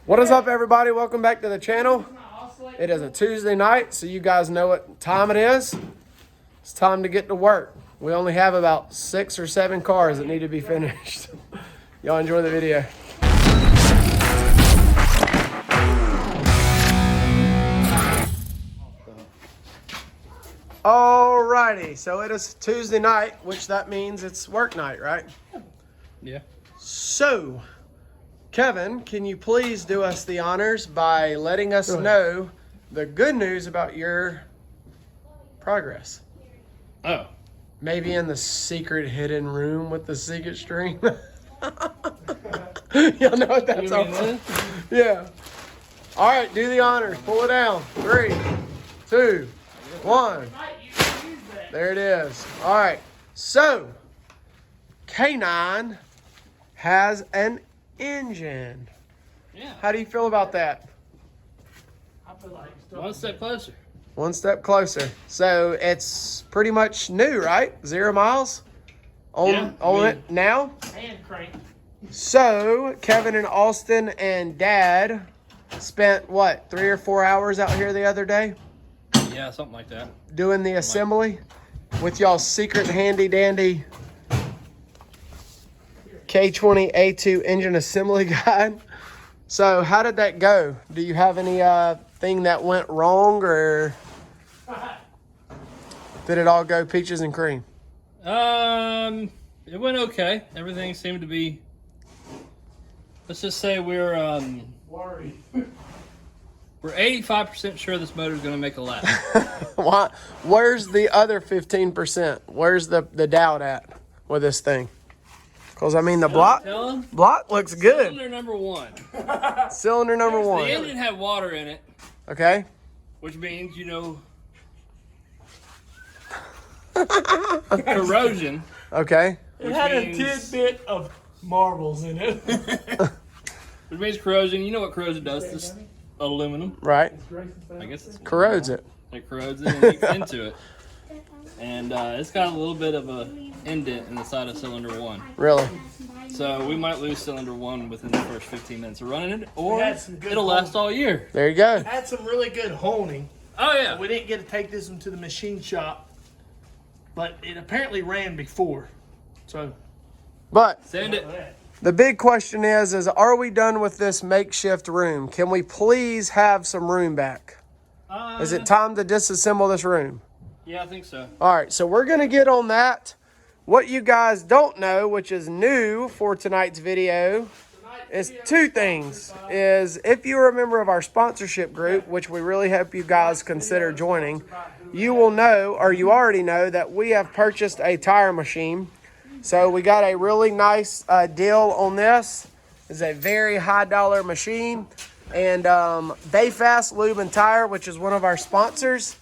What is up, everybody? Welcome back to the channel. It is a Tuesday night, so you guys know what time it is. It's time to get to work. We only have about 6 or 7 cars that need to be finished. Y'all enjoy the video. Alrighty, so it is Tuesday night, which that means it's work night, right? Yeah. So, Kevin, can you please do us the honors by letting us know the good news about your progress? Oh. Maybe in the secret hidden room with the secret string. Y'all know what that's all about? Yeah. All right, do the honors. Pull it down. 3, 2, 1. There it is. All right. So, K9 has an engine. Yeah. How do you feel about that? I feel like One step closer. One step closer. So it's pretty much new, right? 0 miles on it now. hand crank. So Kevin and Austin and Dad spent what, 3 or 4 hours out here the other day Yeah, something like that. doing the assembly with y'all's secret handy dandy K20 A2 engine assembly guide. So how did that go? Do you have any thing that went wrong, or did it all go peaches and cream? It went okay. Everything seemed to be. Let's just say we're Worried. 85% sure this motor is going to make a lap. Why? Where's the other 15%? Where's the doubt at with this thing? Because, I mean, the block looks good. Cylinder number 1. Cylinder number The 1. engine had water in it, Okay. which means corrosion. Okay. It had a means- tidbit of marbles in it. Which means corrosion. You know what corrosion does? This aluminum. Right. I guess it's Corrodes it. It corrodes it and leaks into it. And it's got a little bit of a indent in the side of cylinder 1. Really. So we might lose cylinder 1 within the first 15 minutes of running it, or We had some good it'll last all year. There you go. Had some really good honing. Oh yeah. We didn't get to take this one to the machine shop, but it apparently ran before. So But Send it. the big question is are we done with this makeshift room? Can we please have some room back? Is it time to disassemble this room? Yeah, I think so. All right, so we're going to get on that. What you guys don't know, which is new for tonight's video, is 2 things. Is if you're a member of our sponsorship group, which we really hope you guys consider joining, you will know, or you already know, that we have purchased a tire machine. So we got a really nice deal on this. It's a very high dollar machine. And Bayfast Lube and Tire, which is one of our sponsors,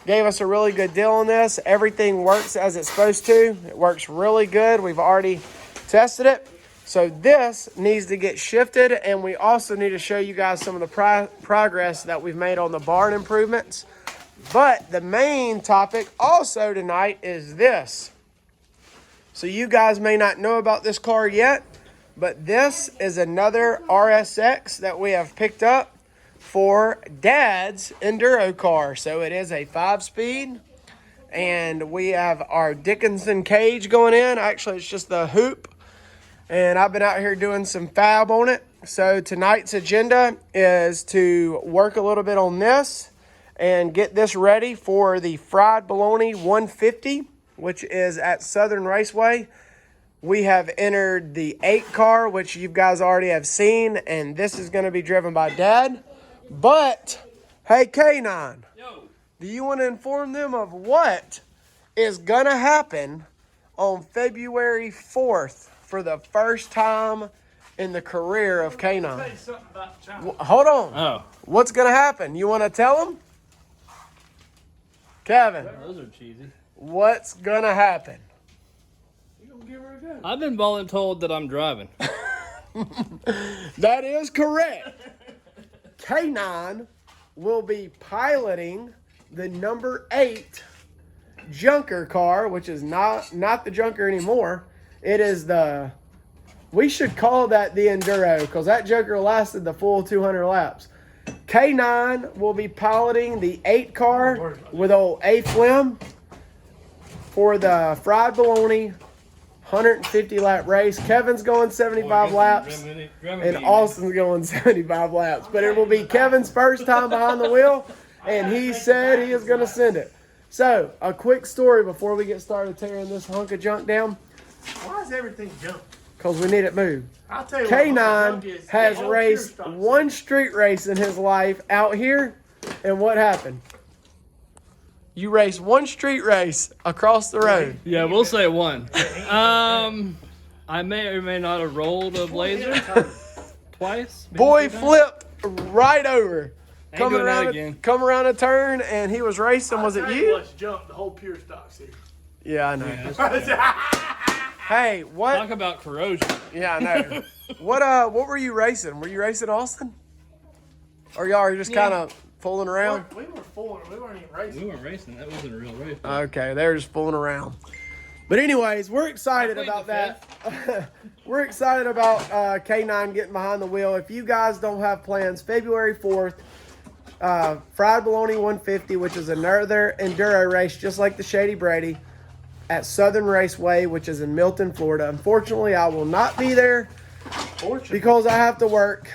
gave us a really good deal on this. Everything works as it's supposed to. It works really good. We've already tested it. So this needs to get shifted, and we also need to show you guys some of the progress that we've made on the barn improvements. But the main topic also tonight is this. So you guys may not know about this car yet, but this is another RSX that we have picked up for Dad's Enduro car. So it is a 5-speed, and we have our Dickinson cage going in. Actually, it's just the hoop, and I've been out here doing some fab on it. So tonight's agenda is to work a little bit on this and get this ready for the Fried Bologna 150, which is at Southern Raceway. We have entered the 8 car, which you guys already have seen, and this is going to be driven by Dad. But, hey, K9, Yo. do you want to inform them of what is going to happen on February 4th for the first time in the career of K9? something about China. Hold on. Oh, What's going to happen? You want to tell them? Kevin, those are cheesy. what's going to happen? You gonna give her a go? I've been voluntold that I'm driving. That is correct. K9 will be piloting the number 8 junker car, which is not the junker anymore. It is the We should call that the Enduro because that joker lasted the full 200 laps. K9 will be piloting the 8 car with old A Flim for the Fried Bologna 150 lap race. Kevin's going 75 laps and Austin's going 75 laps. But it will be Kevin's first time behind the wheel, and he said he is going to send it. So, a quick story before we get started tearing this hunk of junk down, Why is everything junk? because we need it moved. I'll tell you what. K9 has raced one street race in his life out here, and what happened? You raced one street race across the road. Yeah, we'll say one. I may or may not have rolled a Blazer twice. maybe Boy 3 times. flipped right over. Ain't doing that again. Come around a turn, and he was racing. Was it you? Let's jump the whole pure stock series. Yeah, I know. Yeah, Hey, what? talk about corrosion. Yeah, I know. What were you racing? Were you racing Austin? Or y'all are just kind of fooling around? We were fooling. We weren't even racing. We weren't racing. That wasn't a real race. Okay, they were just fooling around. But anyways, we're excited I about played that. We're excited about K9 getting behind the wheel. If you guys don't have plans, February 4th, Fried Bologna 150, which is another enduro race just like the Shady Brady at Southern Raceway, which is in Milton, Florida. Unfortunately, I will not be there because I have to work.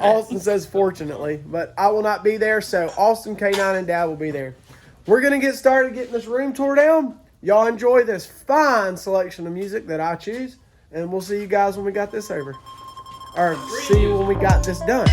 Austin says fortunately, but I will not be there, so Austin, K9, and Dad will be there. We're going to get started getting this room tore down. Y'all enjoy this fine selection of music that I choose, and we'll see you guys when we got this over. Or see you when we got this done.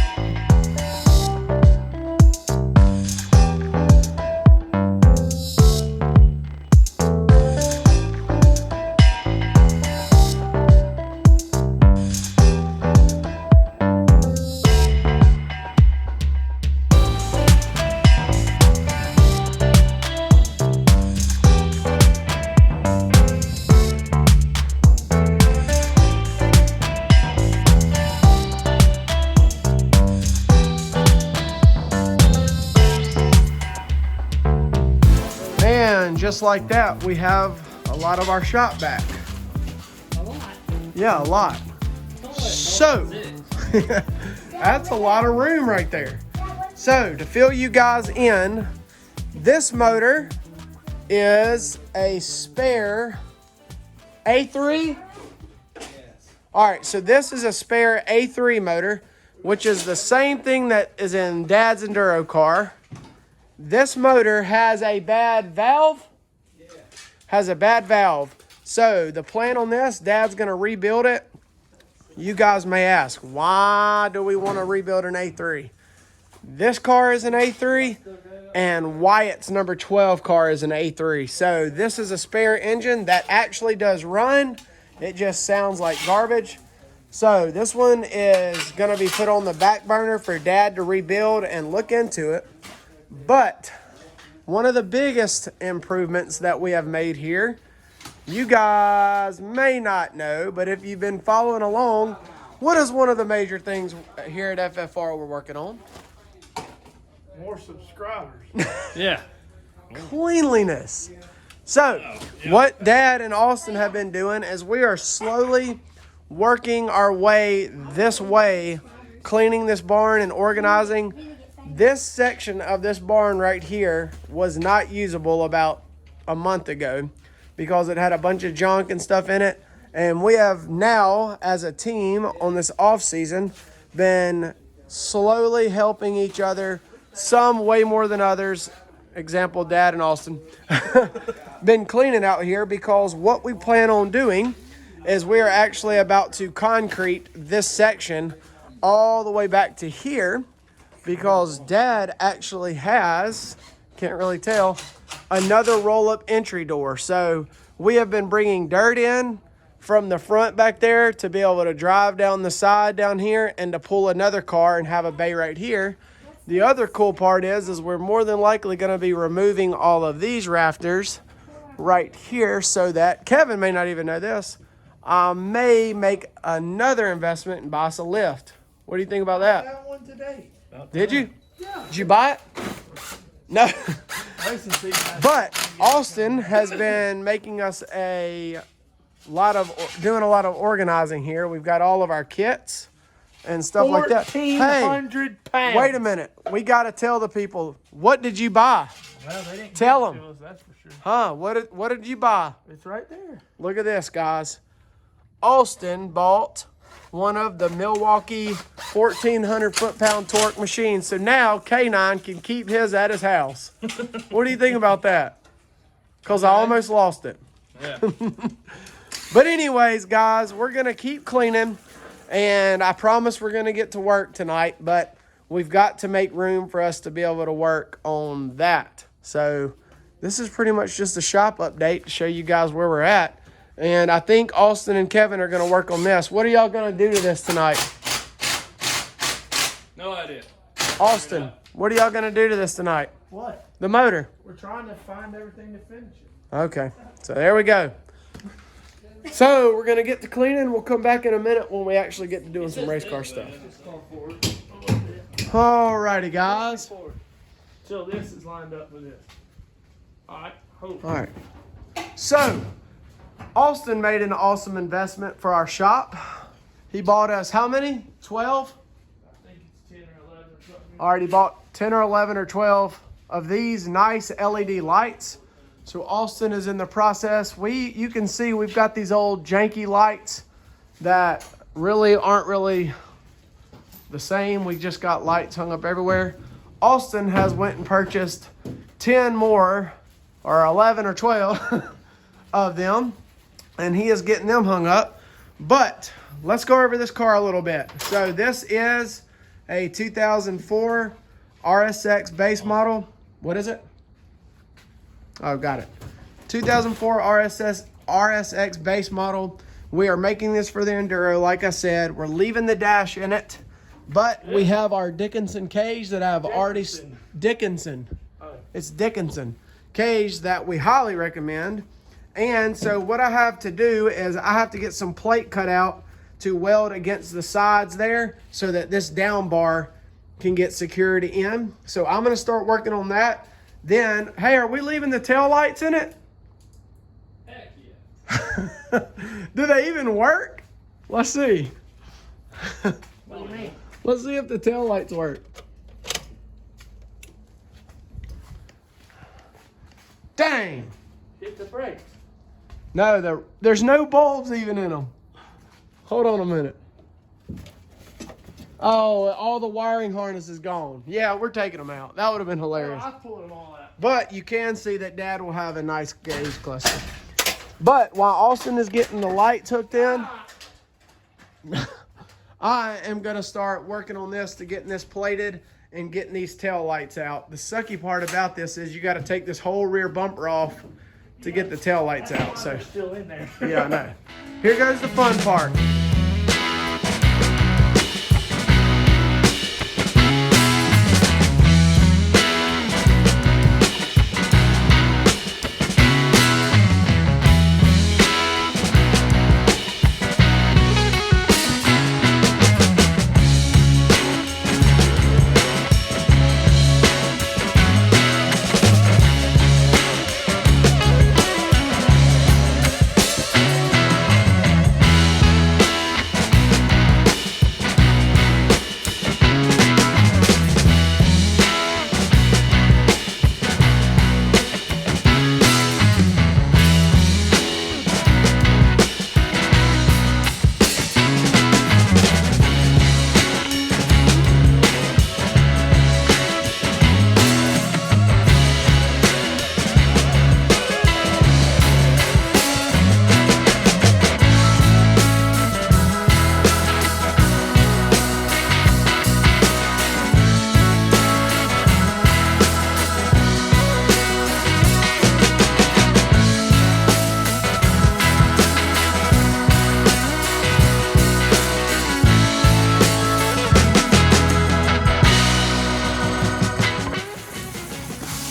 And just like that, we have a lot of our shop back. A lot. Yeah, a lot. So, that's a lot of room right there. So, to fill you guys in, this motor is a spare A3. All right, so this is a spare A3 motor, which is the same thing that is in Dad's Enduro car. This motor has a bad valve. So the plan on this, Dad's going to rebuild it. You guys may ask, why do we want to rebuild an A3? This car is an A3, and Wyatt's number 12 car is an A3. So this is a spare engine that actually does run. It just sounds like garbage. So this one is going to be put on the back burner for Dad to rebuild and look into it. But one of the biggest improvements that we have made here, you guys may not know, but if you've been following along, what is one of the major things here at FFR we're working on? More subscribers. Yeah. Cleanliness. So, what Dad and Austin have been doing is we are slowly working our way this way, cleaning this barn and organizing. This section of this barn right here was not usable about a month ago because it had a bunch of junk and stuff in it. And we have now, as a team on this off season, been slowly helping each other, some way more than others. Example, Dad and Austin. Been cleaning out here because what we plan on doing is we are actually about to concrete this section all the way back to here because Dad actually has, can't really tell, another roll-up entry door. So we have been bringing dirt in from the front back there to be able to drive down the side down here and to pull another car and have a bay right here. The other cool part is we're more than likely going to be removing all of these rafters right here so that, Kevin may not even know this, I may make another investment and buy us a lift. What do you think about I that? got one today. Did you? Yeah. Did you buy it? No. Racing season. But Austin has been making us a doing a lot of organizing here. We've got all of our kits and stuff like that. Hey, 1,400 pounds. wait a minute. We got to tell the people, what did you buy? Well, they didn't Tell give it 'em. to us, that's for sure. Huh? What did you buy? It's right there. Look at this, guys. Austin bought one of the Milwaukee 1,400 foot-pound torque machines. So now K9 can keep his at his house. What do you think about that? Because I almost lost it. Yeah. But anyways, guys, we're going to keep cleaning. And I promise we're going to get to work tonight. But we've got to make room for us to be able to work on that. So this is pretty much just a shop update to show you guys where we're at. And I think Austin and Kevin are going to work on this. What are y'all going to do to this tonight? No idea. Austin, what are y'all going to do to this tonight? What? The motor. We're trying to find everything to finish it. Okay, so there we go. So we're going to get to cleaning. We'll come back in a minute when we actually get to doing some race car stuff. Alrighty, guys. So this is lined up with this. All right. Hope. All right. So Austin made an awesome investment for our shop. He bought us how many? 12? I think it's 10 or 11 or something. Already bought 10 or 11 or 12 of these nice LED lights. So Austin is in the process. You can see we've got these old janky lights that really aren't really the same. We just got lights hung up everywhere. Austin has went and purchased 10 more or 11 or 12 of them, and he is getting them hung up. But let's go over this car a little bit. So this is a 2004 RSX base model. What is it? Oh, got it. 2004 RSX base model. We are making this for the Enduro. Like I said, we're leaving the dash in it, but we have our Dickinson cage that I've already... Dickinson. It's Dickinson cage that we highly recommend. And so what I have to do is I have to get some plate cut out to weld against the sides there so that this down bar can get secured in. So I'm going to start working on that. Then, hey, are we leaving the tail lights in it? Heck yeah. Do they even work? Let's see. What do you mean? Let's see if the tail lights work. Dang. Hit the brakes. No, there's no bulbs even in them. Hold on a minute. Oh, all the wiring harness is gone. Yeah, we're taking them out. That would have been hilarious. I pulled them all out. But you can see that Dad will have a nice gauge cluster. But while Austin is getting the lights hooked in, I am going to start working on this to getting this plated and getting these tail lights out. The sucky part about this is you got to take this whole rear bumper off to get the tail lights out. So They're still in there. yeah, I know. Here goes the fun part.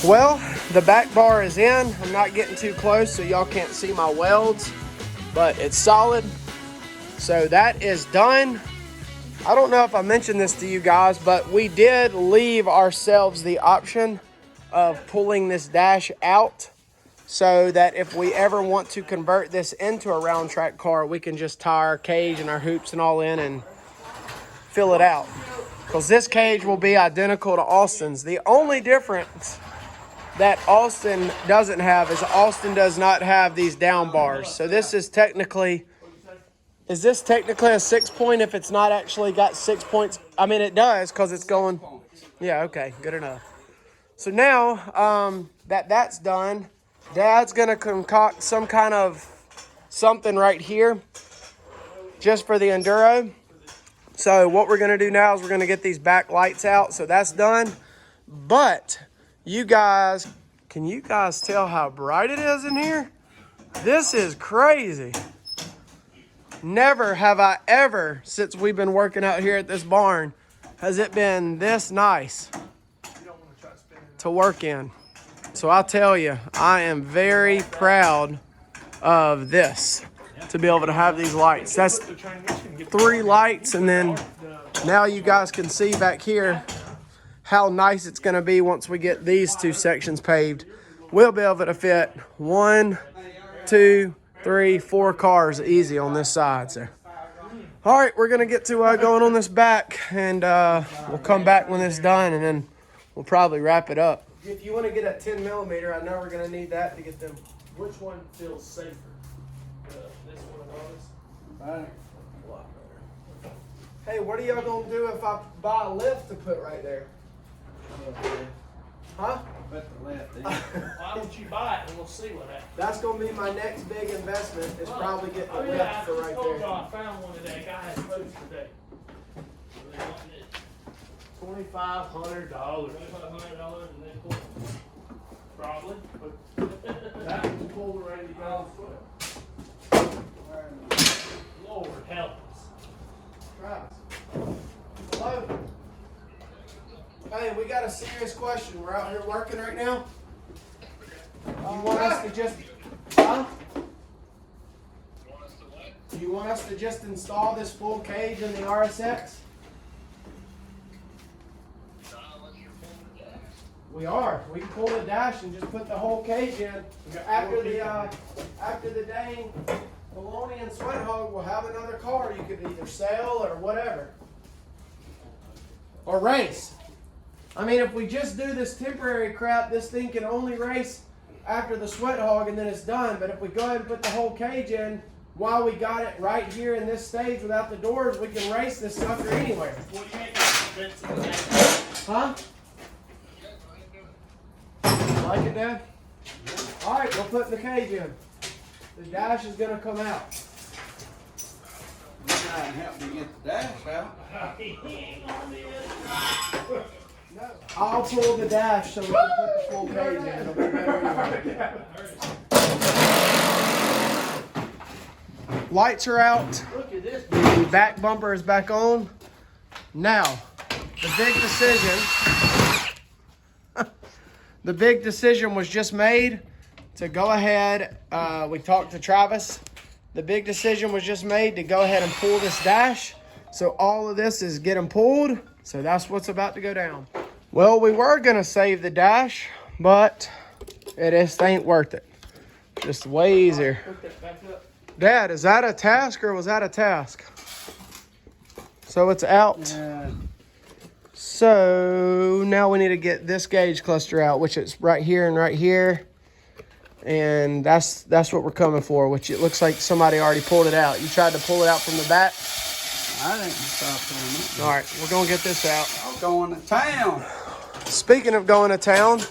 Well, the back bar is in. I'm not getting too close so y'all can't see my welds, but it's solid. So that is done. I don't know if I mentioned this to you guys, but we did leave ourselves the option of pulling this dash out so that if we ever want to convert this into a round track car, we can just tie our cage and our hoops and all in and fill it out. Because this cage will be identical to Austin's. The only difference that Austin doesn't have is Austin does not have these down bars. So this is technically, is this technically a 6 point if it's not actually got 6 points? I mean, it does because it's going, yeah, okay, good enough. So now that's done, Dad's gonna concoct some kind of something right here just for the Enduro. So what we're gonna do now is we're gonna get these back lights out. So that's done. But you guys, can you guys tell how bright it is in here? This is crazy. Never have I ever, since we've been working out here at this barn, has it been this nice to work in. So I'll tell you, I am very proud of this, to be able to have these lights. That's 3 lights, and then now you guys can see back here how nice it's going to be once we get these 2 sections paved. We'll be able to fit 1, 2, 3, 4 cars easy on this side. So, all right, we're going to get to going on this back, and we'll come back when it's done, and then we'll probably wrap it up. If you want to get a 10 millimeter, I know we're going to need that to get them. Which one feels safer? This one or this? A lot better. Hey, what are y'all going to do if I buy a lift to put right there? Huh? Why don't you buy it and we'll see what happens. That's going to be my next big investment, is probably getting a lift I for just right told there. y'all I found one today. Guy had post today. They wanted it $2,500. $2,500 and they pulled it. Probably. But that was pulled ready to go. Lord help us. Travis. Hello. Hey, we got a serious question. We're out here working right now. You want us to just, huh? You want us to just install this full cage in the RSX? We are. We can pull the dash and just put the whole cage in. After the dang Baloney and Sweat Hog, we'll have another car you could either sell or whatever. Or race. I mean, if we just do this temporary crap, this thing can only race after the Sweat Hog and then it's done. But if we go ahead and put the whole cage in while we got it right here in this stage without the doors, we can race this sucker anywhere. Huh? Like it, Dad? All right, we'll put the cage in. The dash is going to come out. You gotta help me get the dash out. No. I'll pull the dash so we can put the full cage in. It'll be better anyway. Lights are out. Look at this. The back bumper is back on. Now, the big decision. The big decision was just made to go ahead. We talked to Travis. The big decision was just made to go ahead and pull this dash. So all of this is getting pulled. So that's what's about to go down. Well, we were going to save the dash, but it just ain't worth it. Just way easier. Dad, is that a task or was that a task? So it's out. Yeah. So now we need to get this gauge cluster out, which is right here and right here. And that's what we're coming for, which it looks like somebody already pulled it out. You tried to pull it out from the back? I didn't stop doing it. All right, we're going to get this out. I'm going to town. Speaking of going to town,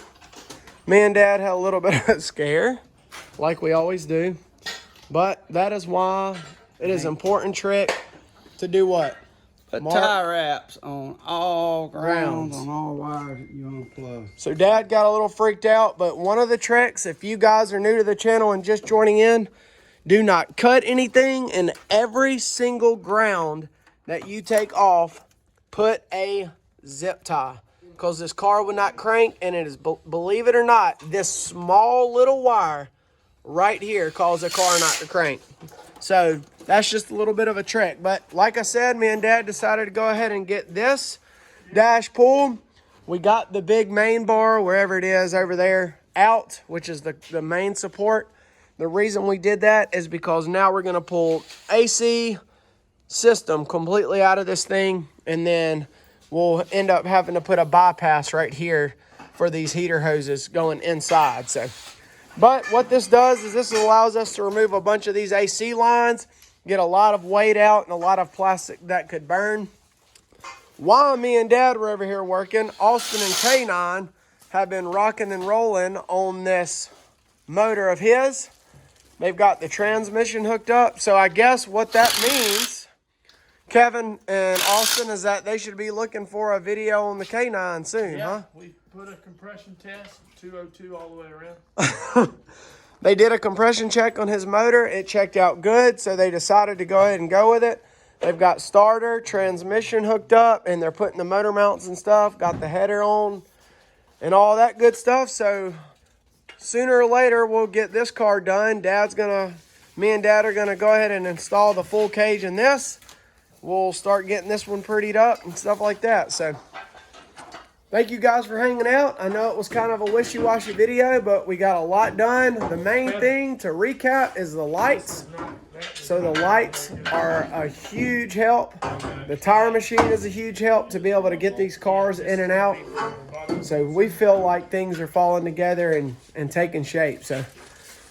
me and Dad had a little bit of a scare, like we always do. But that is why it is an important trick to do what? Put Mark tie wraps on all grounds, rounds. on all wires that you unplug. So Dad got a little freaked out, but one of the tricks, if you guys are new to the channel and just joining in, do not cut anything, and every single ground that you take off, put a zip tie. Because this car would not crank, and it is, believe it or not, this small little wire right here caused the car not to crank. So that's just a little bit of a trick. But like I said, me and Dad decided to go ahead and get this dash pulled. We got the big main bar, wherever it is over there, out, which is the main support. The reason we did that is because now we're going to pull AC system completely out of this thing, and then we'll end up having to put a bypass right here for these heater hoses going inside. So, but what this does is this allows us to remove a bunch of these AC lines, get a lot of weight out and a lot of plastic that could burn. While me and Dad were over here working, Austin and K9 have been rocking and rolling on this motor of his. They've got the transmission hooked up. So I guess what that means, Kevin and Austin, is that they should be looking for a video on the K9 soon, Yeah, huh? we put a compression test, 202 all the way around. They did a compression check on his motor. It checked out good, so they decided to go ahead and go with it. They've got starter, transmission hooked up, and they're putting the motor mounts and stuff, got the header on, and all that good stuff. So sooner or later, we'll get this car done. Me and Dad are gonna go ahead and install the full cage in this. We'll start getting this one prettied up and stuff like that. So thank you guys for hanging out. I know it was kind of a wishy-washy video, but we got a lot done. The main thing to recap is the lights. So the lights are a huge help. The tire machine is a huge help to be able to get these cars in and out. So we feel like things are falling together and taking shape. So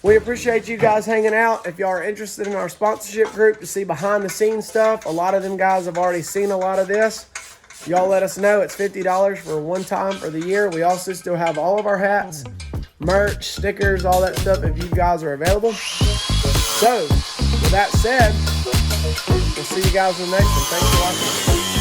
we appreciate you guys hanging out. If y'all are interested in our sponsorship group to see behind the scenes stuff, a lot of them guys have already seen a lot of this. Y'all let us know. It's $50 for one time for the year. We also still have all of our hats, merch, stickers, all that stuff if you guys are available. So with that said, we'll see you guys in the next one. Thanks for watching.